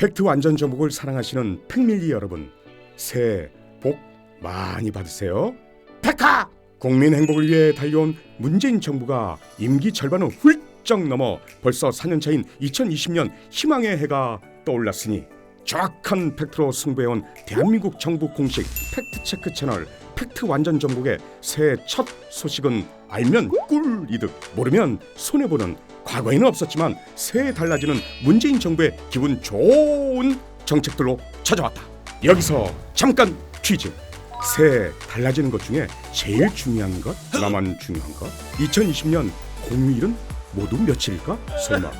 팩트 완전 정복을 사랑하시는 팩밀리 여러분, 새해 복 많이 받으세요. 팩카! 국민 행복을 위해 달려온 문재인 정부가 임기 절반을 훌쩍 넘어 벌써 4년차인 2020년 희망의 해가 떠올랐으니 정확한 팩트로 승부해온 대한민국 정부 공식 팩트체크 채널 팩트 완전 정복의 새해 첫 소식은 알면 꿀이득, 모르면 손해보는, 과거에는 없었지만 새해 달라지는 문재인 정부의 기분 좋은 정책들로 찾아왔다. 여기서 잠깐 퀴즈. 새해 달라지는 것 중에 제일 중요한 것, 나만 중요한 것, 2020년 공휴일은 모두 며칠일까? 설마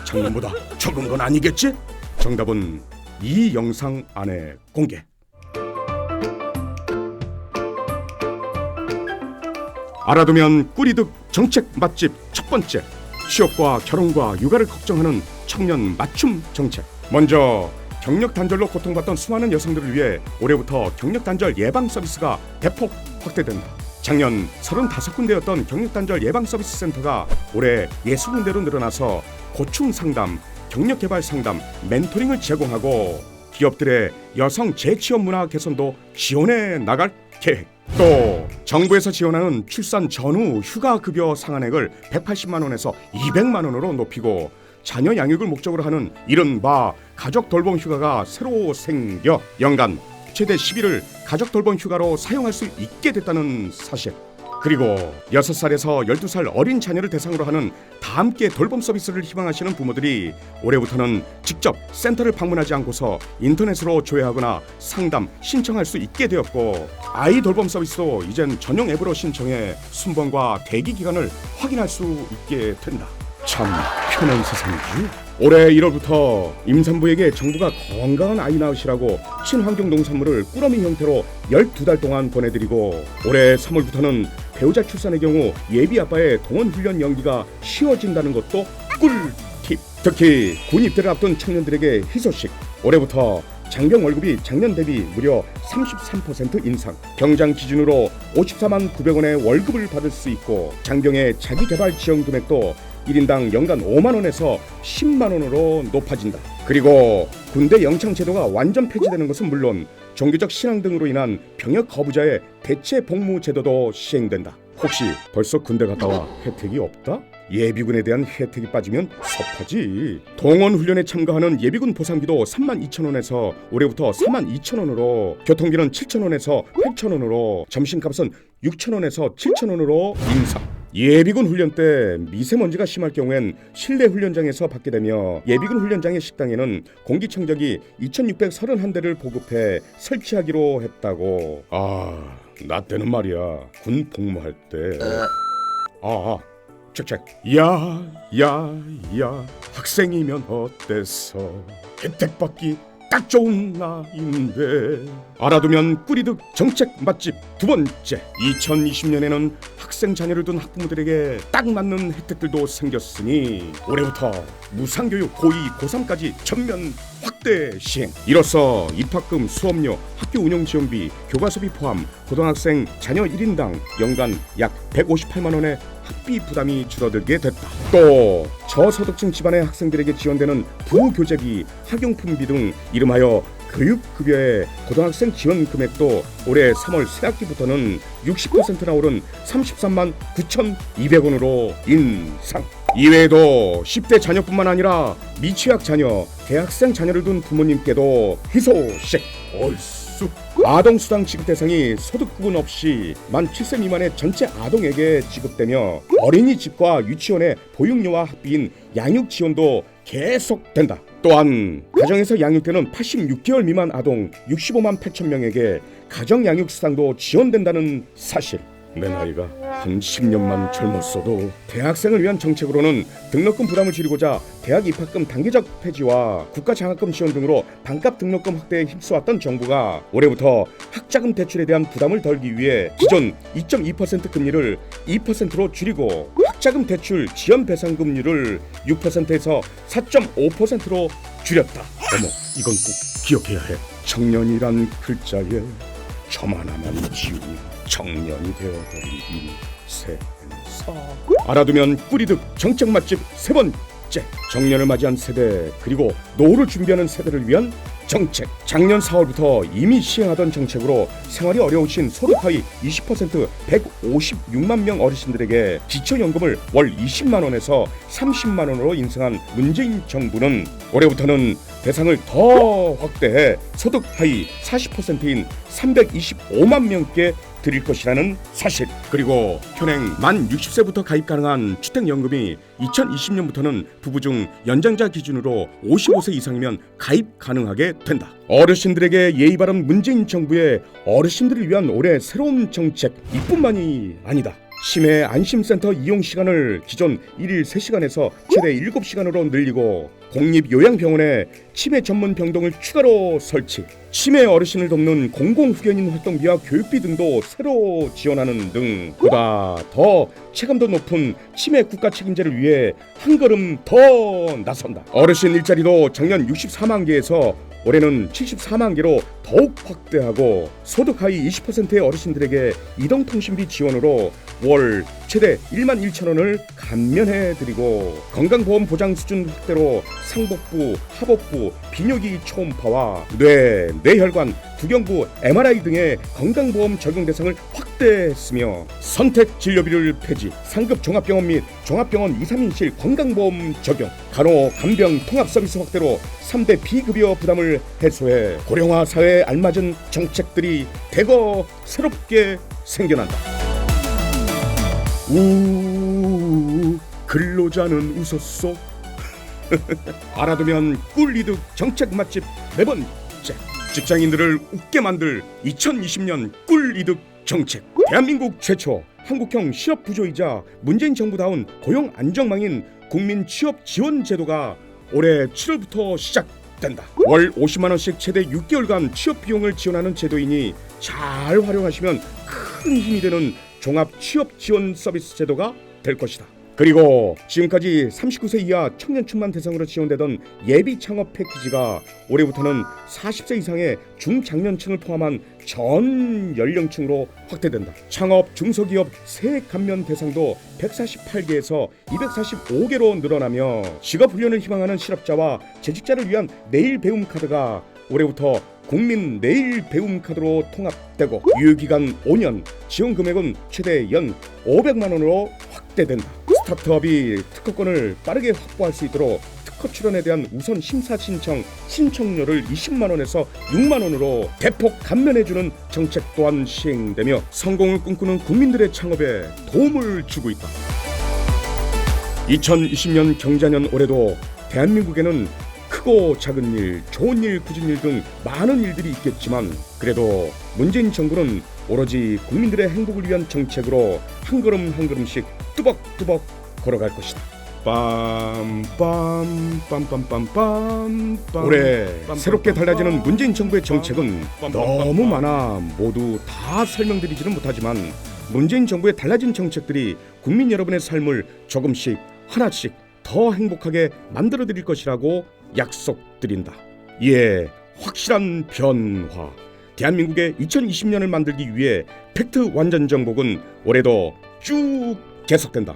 작년보다 적은 건 아니겠지? 정답은 이 영상 안에 공개. 알아두면 꿀이득 정책 맛집 첫 번째, 취업과 결혼과 육아를 걱정하는 청년 맞춤 정책. 먼저 경력 단절로 고통받던 수많은 여성들을 위해 올해부터 경력 단절 예방 서비스가 대폭 확대된다. 작년 35군데였던 경력 단절 예방 서비스 센터가 올해 60군데로 늘어나서 고충 상담, 경력 개발 상담, 멘토링을 제공하고 기업들의 여성 재취업 문화 개선도 지원해 나갈 계획. 또 정부에서 지원하는 출산 전후 휴가 급여 상한액을 180만 원에서 200만 원으로 높이고 자녀 양육을 목적으로 하는 이른바 가족 돌봄 휴가가 새로 생겨 연간 최대 10일을 가족 돌봄 휴가로 사용할 수 있게 됐다는 사실. 그리고 6살에서 12살 어린 자녀를 대상으로 하는 다함께 돌봄 서비스를 희망하시는 부모들이 올해부터는 직접 센터를 방문하지 않고서 인터넷으로 조회하거나 상담, 신청할 수 있게 되었고, 아이 돌봄 서비스도 이젠 전용 앱으로 신청해 순번과 대기 기간을 확인할 수 있게 된다. 참 편한 세상이지. 올해 1월부터 임산부에게 정부가 건강한 아이 낳으시라고 친환경 농산물을 꾸러미 형태로 12달 동안 보내드리고, 올해 3월부터는 배우자 출산의 경우 예비 아빠의 동원 훈련 연기가 쉬워진다는 것도 꿀팁. 특히 군 입대를 앞둔 청년들에게 희소식. 올해부터 장병 월급이 작년 대비 무려 33% 인상, 병장 기준으로 54만 900원의 월급을 받을 수 있고, 장병의 자기개발 지원 금액도 1인당 연간 5만 원에서 10만 원으로 높아진다. 그리고 군대 영창 제도가 완전 폐지되는 것은 물론 종교적 신앙 등으로 인한 병역 거부자의 대체 복무 제도도 시행된다. 혹시 벌써 군대 갔다 와 혜택이 없다? 예비군에 대한 혜택이 빠지면 섭하지. 동원 훈련에 참가하는 예비군 보상비도 32,000원에서 올해부터 42,000원으로, 교통비는 7,000원에서 8,000원으로, 점심값은 6,000원에서 7,000원으로 인상. 예비군 훈련 때 미세먼지가 심할 경우엔 실내 훈련장에서 받게 되며, 예비군 훈련장의 식당에는 공기청정기 2,631대를 보급해 설치하기로 했다고. 나 때는 말이야, 군 복무할 때 책책. 야 학생이면 어때서 혜택 받기 딱 좋은 나이인데. 알아두면 꿀이득 정책 맛집 두 번째, 2020년에는 학생 자녀를 둔 학부모들에게 딱 맞는 혜택들도 생겼으니 올해부터 무상교육 고2, 고3까지 전면 확대 시행. 이로써 입학금, 수업료, 학교 운영 지원비, 교과서비 포함 고등학생 자녀 1인당 연간 약 158만 원의 학비 부담이 줄어들게 됐다. 또 저소득층 집안의 학생들에게 지원되는 부교재비, 학용품비 등 이름하여 교육급여의 고등학생 지원 금액도 올해 3월 새학기부터는 60%나 오른 33만 9,200원으로 인상. 이외에도 10대 자녀뿐만 아니라 미취학 자녀, 대학생 자녀를 둔 부모님께도 희소식. 얼쑤. 아동수당 지급 대상이 소득 구분 없이 만 7세 미만의 전체 아동에게 지급되며, 어린이집과 유치원의 보육료와 학비인 양육 지원도 계속된다. 또한 가정에서 양육되는 86개월 미만 아동 65만 8천 명에게 가정 양육 수당도 지원된다는 사실. 내 나이가 한 10년만 젊었어도 대학생을 위한 정책으로는 등록금 부담을 줄이고자 대학 입학금 단계적 폐지와 국가장학금 지원 등으로 반값 등록금 확대에 힘써왔던 정부가 올해부터 학자금 대출에 대한 부담을 덜기 위해 기존 2.2% 금리를 2%로 줄이고 학자금 대출 지연 배상금리를 6%에서 4.5%로 줄였다. 어머, 이건 꼭 기억해야 해. 청년이란 글자에 점 하나만 지우면 청년이 되어버린 인생사. 알아두면 꿀이득 정책 맛집 세 번째, 번째, 정년을 맞이한 세대 그리고 노후를 준비하는 세대를 위한 정책. 작년 4월부터 이미 시행하던 정책으로 생활이 어려우신 소득 하위 20% 156만 명 어르신들에게 기초연금을 월 20만 원에서 30만 원으로 인상한 문재인 정부는 올해부터는 대상을 더 확대해 소득 하위 40%인 325만 명께 드릴 것이라는 사실. 그리고 현행 만 60세부터 가입 가능한 주택연금이 2020년부터는 부부 중 연장자 기준으로 55세 이상이면 가입 가능하게 된다. 어르신들에게 예의 바른 문재인 정부의 어르신들을 위한 올해 새로운 정책 이뿐만이 아니다. 치매 안심센터 이용 시간을 기존 1일 3시간에서 최대 7시간으로 늘리고 공립요양병원에 치매 전문 병동을 추가로 설치, 치매 어르신을 돕는 공공후견인 활동비와 교육비 등도 새로 지원하는 등 보다 더 체감도 높은 치매 국가 책임제를 위해 한 걸음 더 나선다. 어르신 일자리도 작년 64만 개에서 올해는 74만 개로 더욱 확대하고 소득 하위 20%의 어르신들에게 이동통신비 지원으로 월 최대 1만 1천 원을 감면해드리고 건강보험 보장 수준 확대로 상복부, 하복부, 비뇨기 초음파와 뇌, 뇌혈관, 두경부, MRI 등의 건강보험 적용 대상을 확대했으며 선택 진료비를 폐지, 상급 종합병원 및 종합병원 2, 3인실 건강보험 적용, 간호, 간병 통합 서비스 확대로 3대 비급여 부담을 해소해 고령화 사회에 알맞은 정책들이 대거 새롭게 생겨난다. 근로자는 웃었소. 알아두면 꿀이득 정책 맛집 네 번째, 직장인들을 웃게 만들 2020년 꿀이득 정책. 대한민국 최초 한국형 취업 부조이자 문재인 정부다운 고용 안정망인 국민 취업 지원 제도가 올해 7월부터 시작된다. 월 50만 원씩 최대 6개월간 취업 비용을 지원하는 제도이니 잘 활용하시면 큰 힘이 되는 종합 취업 지원 서비스 제도가 될 것이다. 그리고 지금까지 39세 이하 청년층만 대상으로 지원되던 예비 창업 패키지가 올해부터는 40세 이상의 중장년층을 포함한 전 연령층으로 확대된다. 창업 중소기업 세액 감면 대상도 148개에서 245개로 늘어나며 직업훈련을 희망하는 실업자와 재직자를 위한 내일 배움 카드가 올해부터 국민 내일 배움 카드로 통합되고 유효기간 5년, 지원 금액은 최대 연 500만 원으로 확대된다. 스타트업이 특허권을 빠르게 확보할 수 있도록 특허 출원에 대한 우선 심사 신청료를 20만 원에서 6만 원으로 대폭 감면해주는 정책 또한 시행되며 성공을 꿈꾸는 국민들의 창업에 도움을 주고 있다. 2020년 경자년 올해도 대한민국에는 크고 작은 일, 좋은 일, 굳은 일 등 많은 일들이 있겠지만 그래도 문재인 정부는 오로지 국민들의 행복을 위한 정책으로 한 걸음 한 걸음씩 뚜벅뚜벅 걸어갈 것이다. 빰빰빰빰빰빰빰. 올해 새롭게 달라지는 문재인 정부의 정책은 너무 많아 모두 다 설명드리지는 못하지만 문재인 정부의 달라진 정책들이 국민 여러분의 삶을 조금씩 하나씩 더 행복하게 만들어 드릴 것이라고 약속드린다. 이에 확실한 변화, 대한민국의 2020년을 만들기 위해 팩트 완전 정복은 올해도 쭉 계속된다.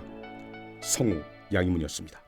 성우 양희문이었습니다.